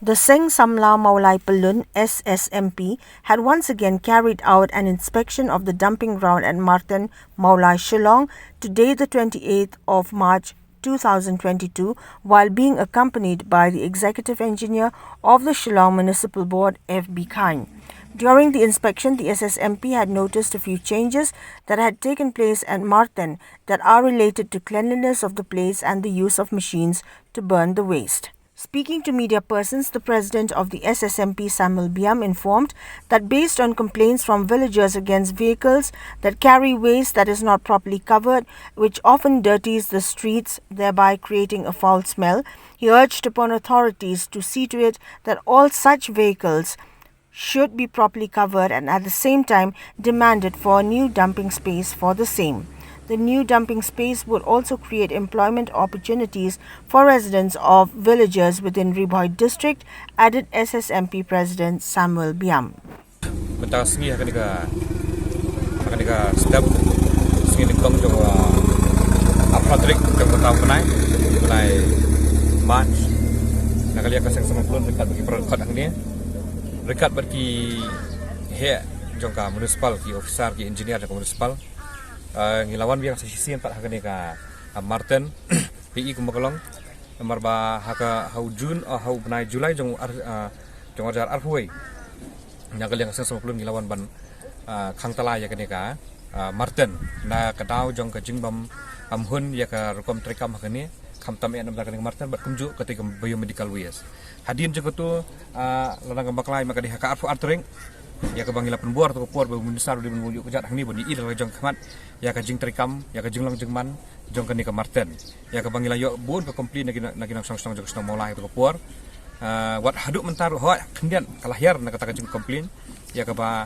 The Seng Samla Maulai Palun SSMP had once again carried out an inspection of the dumping ground at Martin Maulai Shillong today the 28th of March 2022 while being accompanied by the executive engineer of the Shillong Municipal Board FB Khan. During the inspection, the SSMP had noticed a few changes that had taken place at Martin that are related to cleanliness of the place and the use of machines to burn the waste. Speaking to media persons, the president of the SSMP, Samuel Biam, informed that based on complaints from villagers against vehicles that carry waste that is not properly covered, which often dirties the streets, thereby creating a foul smell, he urged upon authorities to see to it that all such vehicles should be properly covered and at the same time demanded for a new dumping space for the same. The new dumping space would also create employment opportunities for residents of villages within Riboy district, added SSMP President Samuel Biam. Mentas ni akan step sini kong jong apatrik jong tahun penai March nak lihat kasang sama pun dekat bagi perangkat ni dekat bagi he jong ka municipal ki officer ki engineer jong municipal ngilawan biang sisi empat hakane ka Martin PI kumakalong nomor ba haka hau Jun hau penai Julai jong ajar arhuai nyakal yang sama pelun ngilawan ban khang tala ya kene ka Martin na kadau jong ka jingbam amhun ya ka rekom trekam hakane kham tam en namda kene Martin bat kumju ketika biomedical waste hadin jong tu ladang baklai maka di haka arfu artring ya ka bangila penbuar atau puar bau besar di menunjuk kejat hang ni bodi i dalam jong khamat ya ka jing trikam ya ka jing lang jing man jong ka ni ka Martin ya ka bangila yo bun ka komplain nagi nang song jong song molai atau puar wat haduk mentaru ho kendian kalahir nak kata jing komplain ya ka ba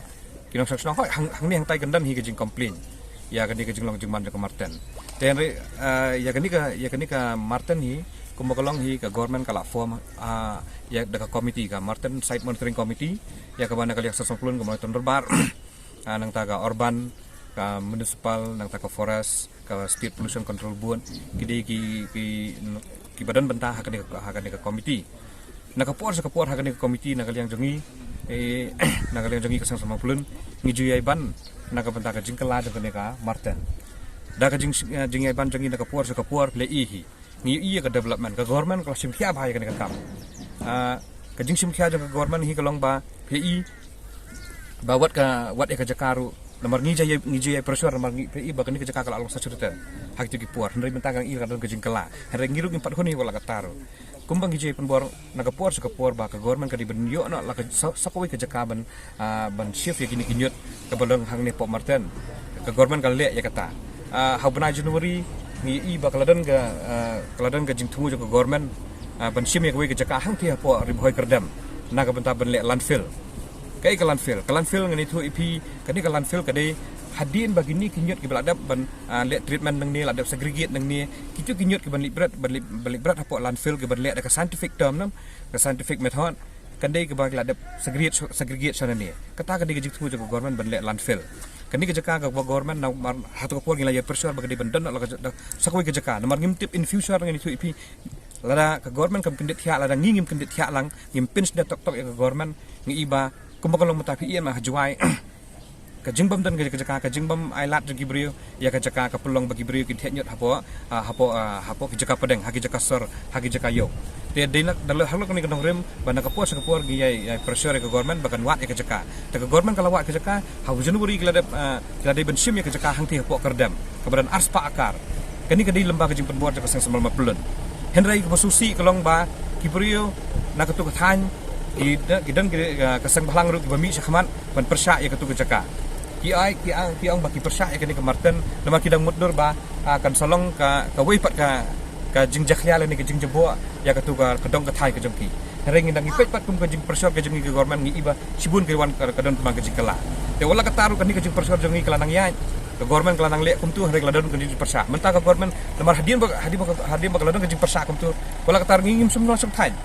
kinong song ho hang ni hang tai kendan hi ka jing komplain ya ka ni ka jing lang jing man ka Martin dan ya ka ni ka Martin hi kumakalong hi ka government kala form ya dekat komiti ka Martin site monitoring committee ya ka bana kali akses pelun ka monitor berbar nang taga urban ka municipal nang taga forest ka state pollution control board ki badan bentah hakane ka komiti nakapor hakane ka komiti nakali yang jongi nakali yang jongi kasang sama pelun ngijuyai ban nakabentah ka jingkala hakane ka Martin da ka jingai ban jongi nakapor le ihi ni iya ka development ka government ka simkhia bhai kan kam ka jing simkhia jang ka government hi kalong ba PI bawat ka wat ka jakaru nomor ngijai pressure nomor PI ba kan ka jakaka along sa suruten hak tu ki puar hendai mentang i ka jing kala hendai ngiru ki pat honi wala ka taru kumbang ngijai penbor nagapuar sa kapuar ba ka government ka di benyo na la ka sakowi ka jakaban ban shift ya kini kinyot ka balong hang ni Pok Martin ka government ka le ya kata ha bana January ni ba kaladan ka jing thumu jo ka government ban shim ya ka jaka hang ti po Riboy kerdam na ka benta ban le landfill kai ka landfill ngani thu ipi kani ka landfill ka dei hadin bagi ni kinyot ki beladap ban le treatment nang ni ladap segregate nang ni kitu kinyot ki ban librat hapo landfill ki ban le ka scientific term nam ka scientific method kandai ke bagi ladap segregate sana ni kata ka di jing thumu jo ka government ban le landfill kani kejaka ka government na hatu ko ngila ya pressure bagadi bandan la sakoi kejaka namar ngimtip in future ngani thu ipi lada ka government kam kendit thia lada ngim kendit thia lang ngim pins da tok ya ka government ngiba kumakalong matapi ian ma hajwai ka jingbam dan ka jingbam ailat jagi brio ya ka jaka ka pelong bagi brio ki thanyot hapo ki jaka pedeng haki jaka sor haki jaka yo te dinak dalal halok ni kanong rem bana ka puas ka puar gi ya pressure ka government bakan wat ya ka jaka te ka government kala wat ka jaka ha January kila de bensim ya ka jaka hang ti hapo kerdam kebadan arspa akar kani ka di lembaga jing penbuat jaka sang semal mapulun henrai ka susi kalong ba ki brio na ka tu ka than gidan kasang balang ru ki bami sa khaman ban persya ya ka tu ka jaka ki ang baki persya ya kani ka Martin nama kidang muddur ba kan salong ka weipat ka jing jakhya le ni ka jing jebo ya ka tu ka kedong ka thai ka jongki ring ndang ipet pat kum ka jing persya ka jing government ni iba sibun ke wan ka don ka jing kala te wala ka taru kan ni ka jing persya jong ni kala nang ya ka government kala nang le kum tu hari kala don ka jing persya menta ka government lamar hadin ba kala don ka jing persya kum tu wala ka taru ngim semua sang thai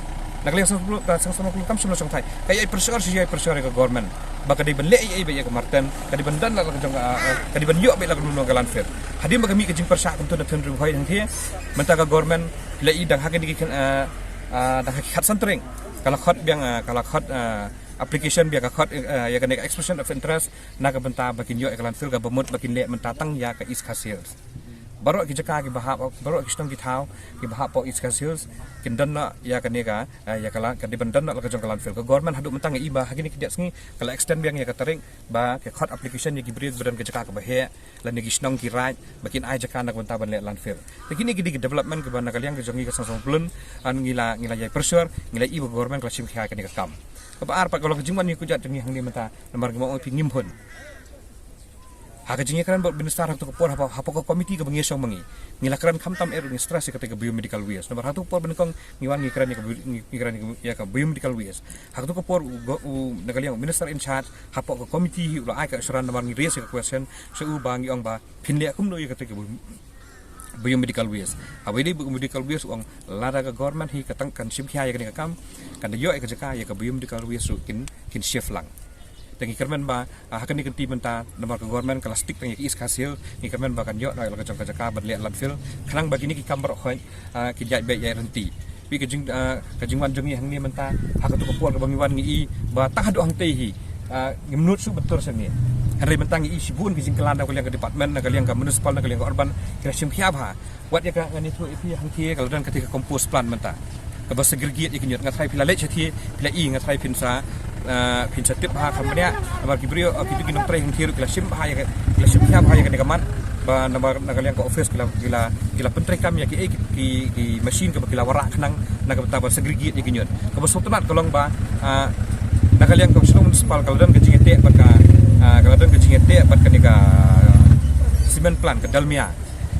nakaliang sama kam semua sang thai kaya pressure ka government baka di benle ai ba ya ka Martin kadi bandan la ka jong kadi ban yo ba la ka nuno ka landfill hadim ba kami ka jing persya kum tu na thun Riboy hang thia menta ka government le i dang hakin di dang hakikat santring kalau khot application biang khot ya kan expression of interest naga benta bakin yo landfill ga bamut bakin le mentatang ya ke is khasils baru kita jaka ki bahap baru kita ki thau ki bahap po is khasils kin dan ya kan ya kala kan dibendan la ka jong landfill ke government hadu mentang iba hagini kidak sngi kala extend biang ya ka tering ba ke khot application ya ki beri beran ke jaka ka bahe lan ni gisnong ki right bakin ai jaka nak benta ban le landfill begini gidi development ke ban kalian ke jongi ka sang plun an ngila ya pressure ngila iba government klasim kha ka ni ka kam apa kalau kejingman ni kujat jengi hang ni menta nomor mau pingim pun hak jengi kan buat minister tu kapor apa ko komiti ke bengi song mengi ngila kran khamtam er ni stress ketika biomedical waste nomor satu por benkong ngiwan ngikran ya ka biomedical waste hak tu kapor nakaliang minister in charge hapo ko komiti ulah ai ka suran nomor ngi raise question seu bangi ong ba pinle kum no ya ketika biomedical waste awedi biomedical waste ong lada ka government hi katang kan sim khia ya kam kan yo ka jaka ya ka biomedical waste kin shift lang tangi kermen ba hakan ni kenti menta nomor ke government kala stick tangi is hasil ni kermen ba kan yo na ka jaka badle landfill khanang bagi ni ki kambar khoi ki jai be ya renti pi kajingwan jongi hang ni menta hak tu ko por bangi wan ngi ba tah do hang tei hi menurut su betul seni hari mentang i sibun ki jingkelan da kalian ke department na kalian ke municipal na kalian ke urban kira sim khiab ha wat ya ka ngani tu ipi hang thie kalau dan ketika kompos plant menta ke bas segregate ikinyot ngathai pila le chathi pila i ngathai pinsa pinsa tip ha khamnya amar kibrio kitu kinong tre hang thie kila sim ha ya kila sim khiab ha ya ke kaman ba nomor na kalian ke office kila pentre kam ya ki machine ke kila warak nang na ke bata segregate ikinyot ke bas sotonat kolong ba nakaliang komisi municipal kalau dan kecing ete kalau dan kecing ete ka simen plan ke dalmia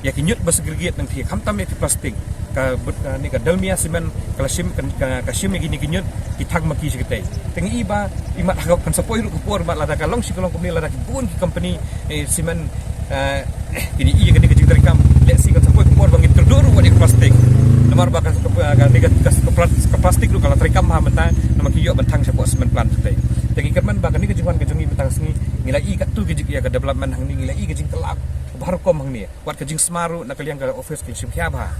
ya kinyut basegregate nang thi khamtam ya plastik ka ni ka dalmia simen kalasim ka sim gini kinyut ithak maki sikete tengi iba imat hagap kan sapoi ru kupor mat lada kalong sikolong kumni lada bun ki company simen ini iya kan kecing terikam le si kan sapoi kupor bangit terdur wa di plastik nomor bakal ke plastik lu kalau terikam ha menta nama kiyo bentang sebuah semen plan tete tengi kerman bakal ni kejuan kejongi bentang sengi ngilai kat tu kejik ya ke development hang ni ngilai kejing kelak baru kom hang ni wat kejing semaru nak kalian ke office ke sim khiab ha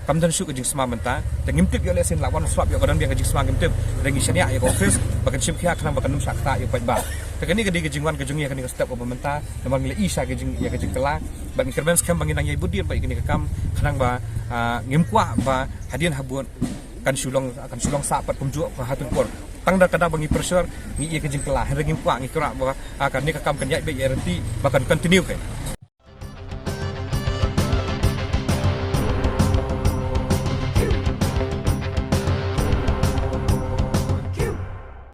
kamdan su kejing semar menta tengimtip yo lesin lawan swap yo kadang biang kejing semar ngimtip dengi syania ya ke office bakal sim khiab kenang bakal num sakta yo pai ba tegani ke kejingwan kejungi ya ke step menta nomor ngilai isa kejing ya kejing kelak ban kerban skam bangin nang yai budien bai kini kam kenang ba ngimkwa ba hadian habun kan sulong sapat kumju hatun por tangda kada bangi pressure ngi ye kejing kelah rengim kwa ngi kra ba akan ni kakam kan yai be renti bahkan continue ke